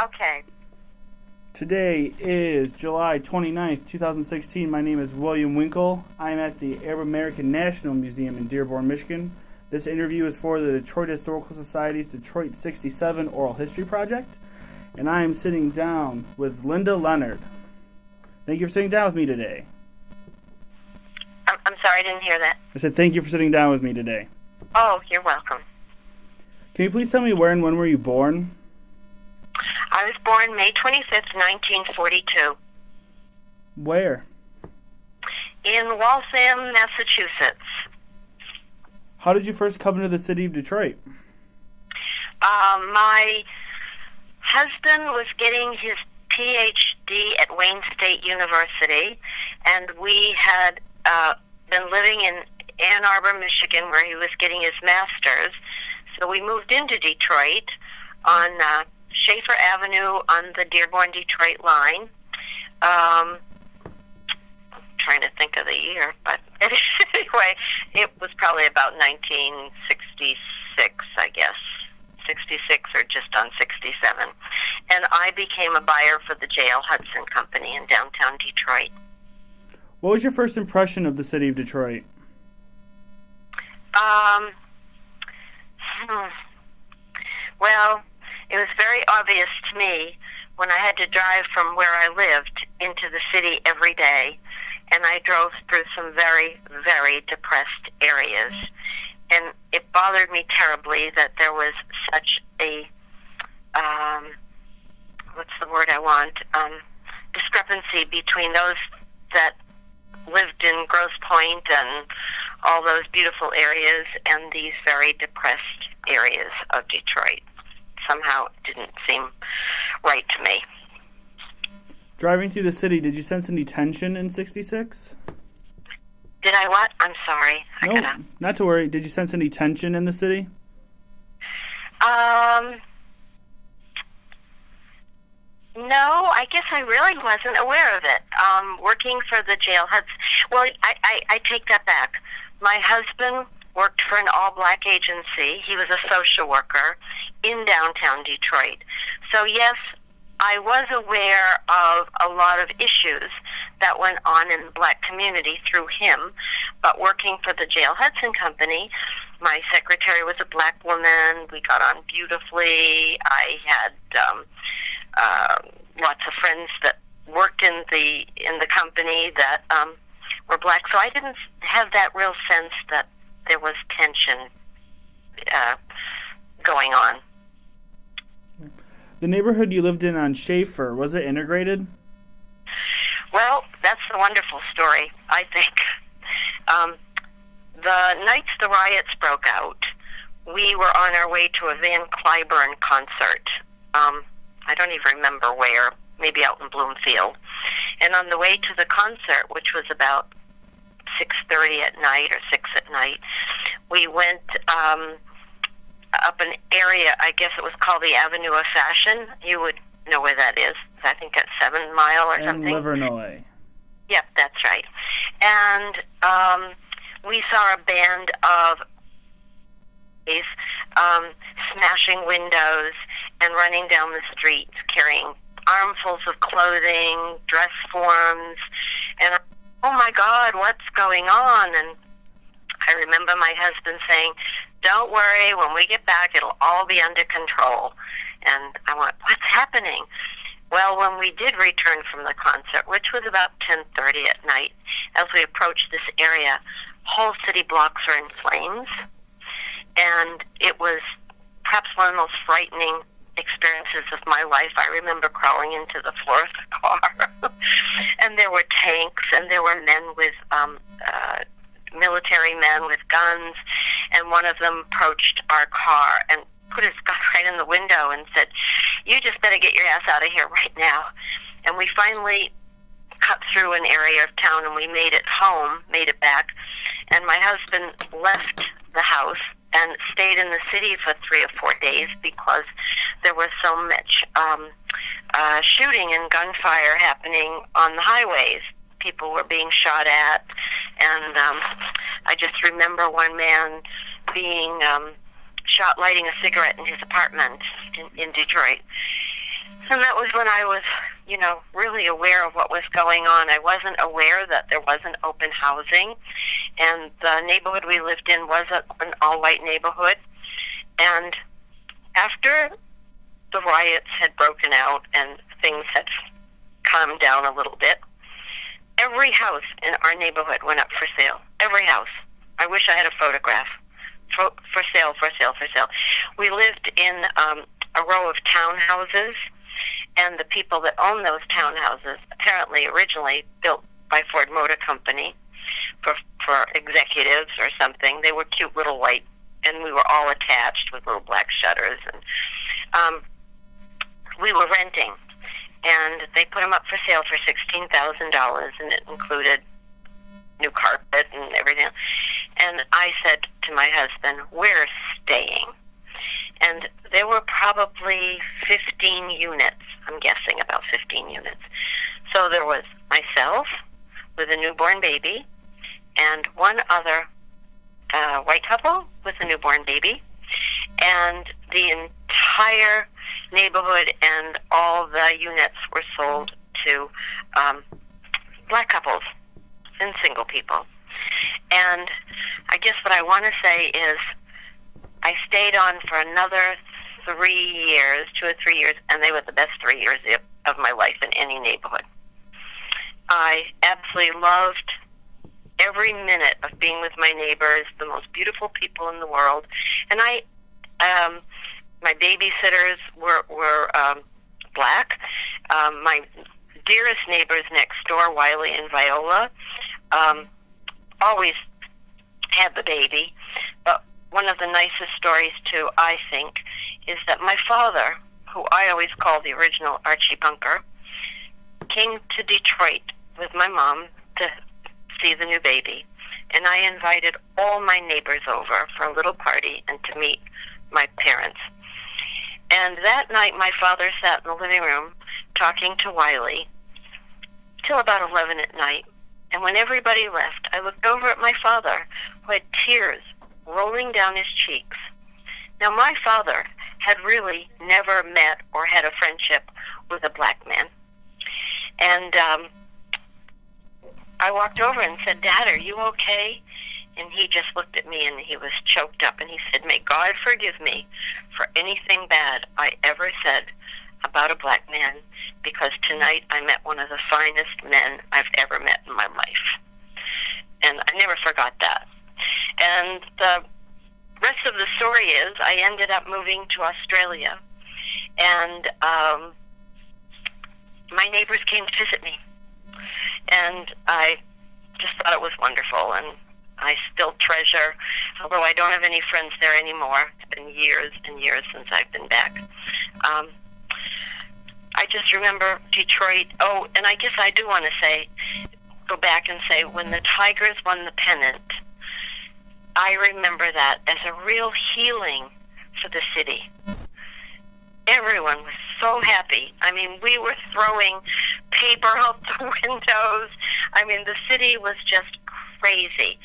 Okay. Today is July 29th, 2016. My name is William Winkle. I'm at the Arab American National Museum in Dearborn, Michigan. This interview is for the Detroit Historical Society's Detroit 67 Oral History Project, and I am sitting down with Linda Leonard. Thank you for sitting down with me today. I'm sorry, I didn't hear that. I said thank you for sitting down with me today. Oh, you're welcome. Can you please tell me where and when were you born? I was born May 25th, 1942, Where? in Waltham, Massachusetts. How did you first come into the city of Detroit? My husband was getting his PhD at Wayne State University, and we had been living in Ann Arbor, Michigan, where he was getting his master's. So we moved into Detroit on Schaefer Avenue on the Dearborn-Detroit line. I'm trying to think of the year, but anyway, it was probably about 1966, I guess. 66 or just on 67. And I became a buyer for the J.L. Hudson Company in downtown Detroit. What was your first impression of the city of Detroit? Well, it was very obvious to me when I had to drive from where I lived into the city every day, and I drove through some very, very depressed areas. And it bothered me terribly that there was such a, what's the word I want, discrepancy between those that lived in Grosse Pointe and all those beautiful areas and these very depressed areas of Detroit. Somehow it didn't seem right to me. Driving through the city, did you sense any tension in 66? Did I what? I'm sorry. No, not to worry. Did you sense any tension in the city? No, I guess I really wasn't aware of it. Working for the J.L. Hudson. Well, I take that back. My husband worked for an all-black agency. He was a social worker in downtown Detroit. So, yes, I was aware of a lot of issues that went on in the black community through him. But working for the J.L. Hudson Company, my secretary was a black woman. We got on beautifully. I had lots of friends that worked in the company that were black. So I didn't have that real sense that there was tension going on. The neighborhood you lived in on Schaefer, was it integrated? Well, that's the wonderful story, I think. The nights the riots broke out, we were on our way to a Van Cliburn concert. I don't even remember where, maybe out in Bloomfield. And on the way to the concert, which was about 6:30 at night or 6 at night, we went up an area, I guess it was called the Avenue of Fashion. You would know where that is. I think at 7 Mile or something. In Livernois. Yep, that's right. And we saw a band of smashing windows and running down the streets carrying armfuls of clothing, dress forms, and oh my God, what's going on? And I remember my husband saying, don't worry, when we get back, it'll all be under control. And I went, what's happening? Well, when we did return from the concert, which was about 10:30 at night, as we approached this area, whole city blocks were in flames. And it was perhaps one of the most frightening experiences of my life. I remember crawling into the floor of the car. And there were tanks, and there were men with, military men with guns. And one of them approached our car and put his gun right in the window and said, you just better get your ass out of here right now. And we finally cut through an area of town, and we made it home, made it back. And my husband left the house and stayed in the city for 3 or 4 days because there was so much shooting and gunfire happening on the highways. People were being shot at, and I just remember one man being shot lighting a cigarette in his apartment in Detroit. And that was when I was, really aware of what was going on. I wasn't aware that there wasn't open housing, and the neighborhood we lived in was an all-white neighborhood. And after the riots had broken out and things had calmed down a little bit, every house in our neighborhood went up for sale. Every house. I wish I had a photograph. For sale, for sale, for sale. We lived in a row of townhouses, and the people that owned those townhouses, apparently originally built by Ford Motor Company for executives or something. They were cute little white, and we were all attached with little black shutters. And we were renting, and they put them up for sale for $16,000, and it included new carpet and everything. And I said to my husband, we're staying. And there were probably 15 units, I'm guessing about 15 units. So there was myself with a newborn baby and one other white couple with a newborn baby, and the entire neighborhood and all the units were sold to black couples and single people. And I guess what I want to say is I stayed on for another 3 years, 2 or 3 years, and they were the best 3 years of my life in any neighborhood. I absolutely loved every minute of being with my neighbors, the most beautiful people in the world. And my babysitters were black. My dearest neighbors next door, Wiley and Viola, always had the baby. But one of the nicest stories, too, I think, is that my father, who I always call the original Archie Bunker, came to Detroit with my mom to see the new baby. And I invited all my neighbors over for a little party and to meet my parents. And that night, my father sat in the living room talking to Wiley till about 11 at night. And when everybody left, I looked over at my father, who had tears rolling down his cheeks. Now, my father had really never met or had a friendship with a black man. And I walked over and said, Dad, are you okay? And he just looked at me and he was choked up and he said, may God forgive me for anything bad I ever said about a black man, because tonight I met one of the finest men I've ever met in my life. And I never forgot that. And the rest of the story is I ended up moving to Australia, and my neighbors came to visit me. And I just thought it was wonderful, and I still treasure, although I don't have any friends there anymore. It's been years and years since I've been back. I just remember Detroit. Oh, and I guess I do want to go back and say, when the Tigers won the pennant, I remember that as a real healing for the city. Everyone was so happy. I mean, we were throwing paper out the windows. I mean, the city was just crazy.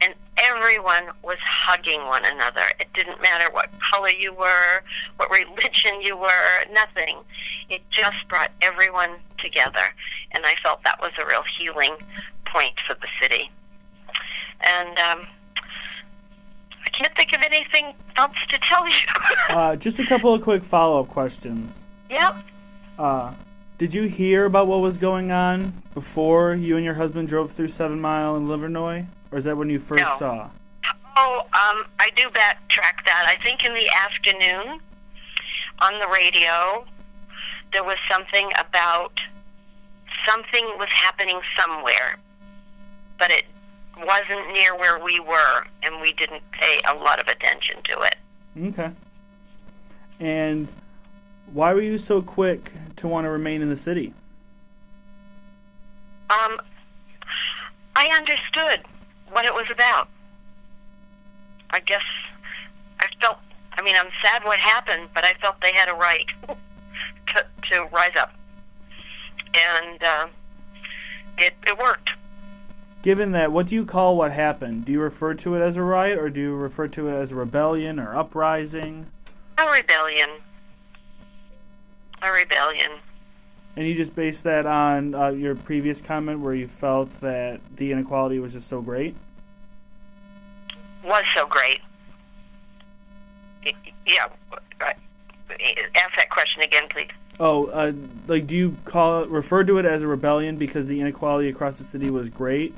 And everyone was hugging one another. It didn't matter what color you were, what religion you were, nothing. It just brought everyone together. And I felt that was a real healing point for the city. And I can't think of anything else to tell you. Just a couple of quick follow-up questions. Yep. Did you hear about what was going on before you and your husband drove through 7 Mile in Livernois? Or is that when you first saw? Oh, I do backtrack that. I think in the afternoon on the radio, there was something about something was happening somewhere, but it wasn't near where we were, and we didn't pay a lot of attention to it. Okay. And why were you so quick to want to remain in the city? I understood what it was about. I guess I'm sad what happened, but I felt they had a right to rise up. And it worked. Given that, what do you call what happened? Do you refer to it as a riot, or do you refer to it as a rebellion or uprising? A rebellion. a rebellion. And you just based that on your previous comment where you felt that the inequality was just so great? Was so great. Yeah. Ask that question again, please. Oh, do you refer to it as a rebellion because the inequality across the city was great?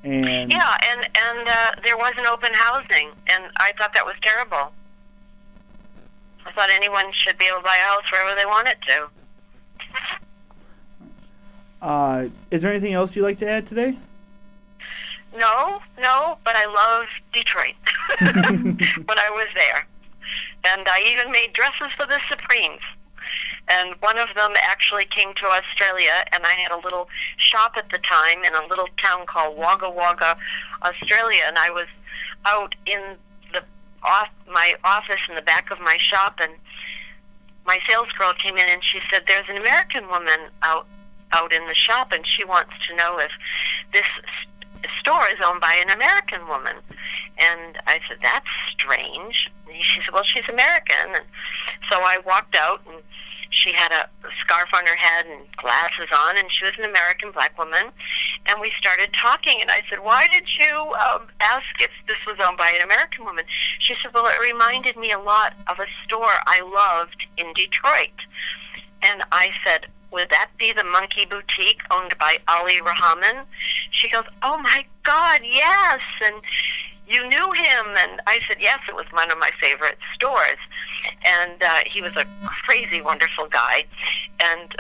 And yeah, and there wasn't open housing, and I thought that was terrible. I thought anyone should be able to buy a house wherever they wanted to. Is there anything else you'd like to add today? No, but I love Detroit when I was there. And I even made dresses for the Supremes. And one of them actually came to Australia, and I had a little shop at the time in a little town called Wagga Wagga, Australia, and I was out in my office in the back of my shop, and my sales girl came in and she said, "There's an American woman out in the shop, and she wants to know if this store is owned by an American woman." And I said, "That's strange." And she said, "Well, she's American." And so I walked out, and she had a scarf on her head and glasses on, and she was an American black woman. And we started talking, and I said, "Why did you ask if this was owned by an American woman?" She said, "Well, it reminded me a lot of a store I loved in Detroit." And I said, "Would that be the Monkey Boutique owned by Ali Rahman?" She goes, "Oh, my God, yes, and you knew him." And I said, "Yes, it was one of my favorite stores." And he was a crazy, wonderful guy, and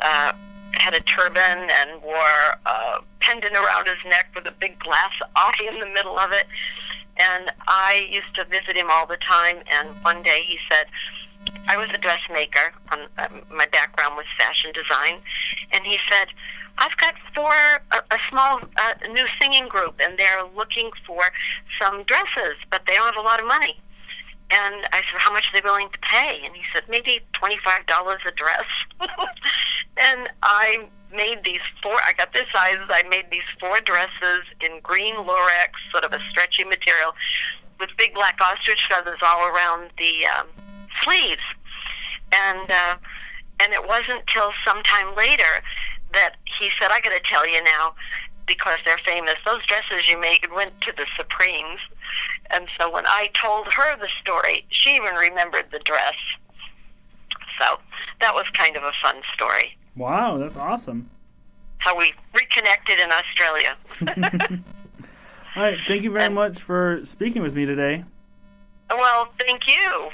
had a turban and wore a pendant around his neck with a big glass eye in the middle of it. And I used to visit him all the time, and one day he said, I was a dressmaker. My background was fashion design. And he said, "I've got a small new singing group, and they're looking for some dresses, but they don't have a lot of money." And I said, "How much are they willing to pay?" And he said, "Maybe $25 a dress." And I made I got this size, I made these 4 dresses in green lurex, sort of a stretchy material, with big black ostrich feathers all around the sleeves. And it wasn't till sometime later that he said, "I got to tell you now, because they're famous, those dresses you made went to the Supremes." And so when I told her the story, she even remembered the dress. So that was kind of a fun story. Wow, that's awesome. How we reconnected in Australia. All right, thank you very much for speaking with me today. Well, thank you.